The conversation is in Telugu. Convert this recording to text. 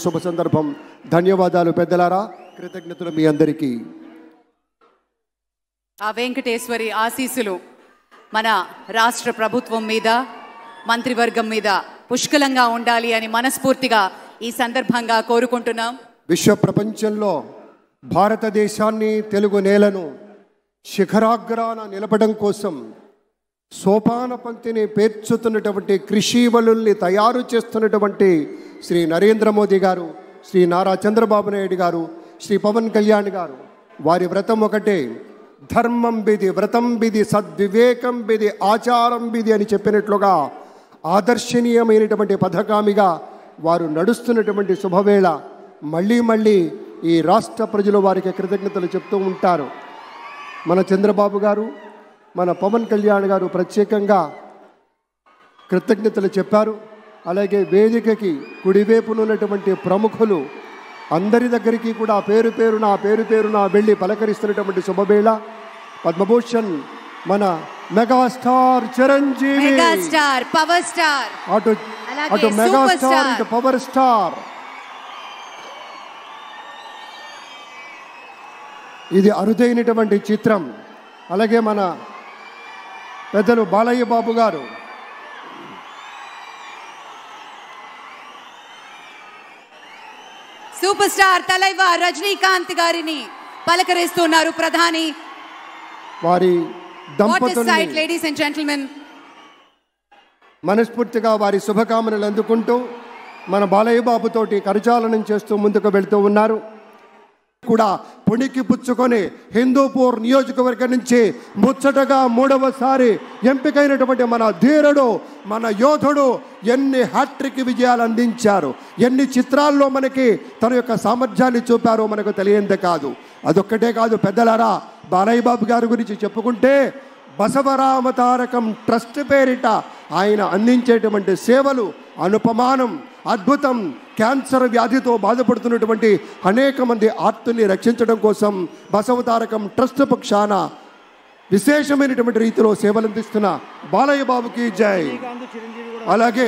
శుభ సందర్భం. ధన్యవాదాలు పెద్దలారా, కృతజ్ఞతలు మీ అందరికీ. ఆ వెంకటేశ్వరి ఆశీస్సులు మన రాష్ట్ర ప్రభుత్వం మీద, మంత్రివర్గం మీద పుష్కలంగా ఉండాలి అని మనస్ఫూర్తిగా ఈ సందర్భంగా కోరుకుంటున్నాం. విశ్వ ప్రపంచంలో భారతదేశాన్ని, తెలుగు నేలను శిఖరాగ్రాన నిలపడం కోసం సోపాన పంక్తిని పేర్చుతున్నటువంటి కృషివలుల్ని తయారు చేస్తున్నటువంటి శ్రీ నరేంద్ర మోదీ గారు, శ్రీ నారా చంద్రబాబు నాయుడు గారు, శ్రీ పవన్ కళ్యాణ్ గారు, వారి వ్రతం ఒకటే, ధర్మం బిది, వ్రతం బిది, సద్వివేకం బిది, ఆచారం బిది అని చెప్పినట్లుగా ఆదర్శనీయమైనటువంటి పథకామిగా వారు నడుస్తున్నటువంటి శుభవేళ. మళ్ళీ మళ్ళీ ఈ రాష్ట్ర ప్రజలు వారికి కృతజ్ఞతలు చెప్తూ ఉంటారు. మన చంద్రబాబు గారు, మన పవన్ కళ్యాణ్ గారు ప్రత్యేకంగా కృతజ్ఞతలు చెప్పారు. అలాగే వేదికకి కుడివైపునున్నటువంటి ప్రముఖులు అందరి దగ్గరికి కూడా పేరు పేరున వెళ్ళి పలకరిస్తున్నటువంటి శుభవేళ. పద్మభూషణ్ మన megastar Chiranjeevi, megastar power star, అటు మెగాస్టార్ ఇటు పవర్ స్టార్. ఇది అరుదైనటువంటి చిత్రం. అలాగే మన పెద్దలు బాలయ్య బాబు గారు, సూపర్ స్టార్ తలైవర్ రజనీకాంత్ గారిని పలకరిస్తున్నారు ప్రధాని. వారి దంపతుల్ని లేడీస్ అండ్ జెంటిల్మెన్ మనస్ఫూర్తిగా వారి శుభకామనలు అందుకుంటూ మన బాలయ్య బాబుతోటి కరచాలనం చేస్తూ ముందుకు వెళ్తూ ఉన్నారు. కూడా పుణికి పుచ్చుకొని హిందూపూర్ నియోజకవర్గం నుంచి ముచ్చటగా 3వసారి ఎంపికైనటువంటి మన ధీరుడు, మన యోధుడు ఎన్ని హ్యాట్రిక్ విజయాలు అందించారు, ఎన్ని చిత్రాల్లో మనకి తన యొక్క సామర్థ్యాన్ని చూపారో మనకు తెలియందే కాదు. అదొక్కటే కాదు పెద్దలారా, బాలయ్య బాబు గారి గురించి చెప్పుకుంటే బసవరామ తారకం ట్రస్ట్ పేరిట ఆయన అందించేటువంటి సేవలు అనుపమానం, అద్భుతం. క్యాన్సర్ వ్యాధితో బాధపడుతున్నటువంటి అనేక మంది ఆర్తుల్ని రక్షించడం కోసం బసవతారకం ట్రస్ట్ పక్షాన విశేషమైనటువంటి రీతిలో సేవలు అందిస్తున్న బాలయ్య బాబుకి జై. అలాగే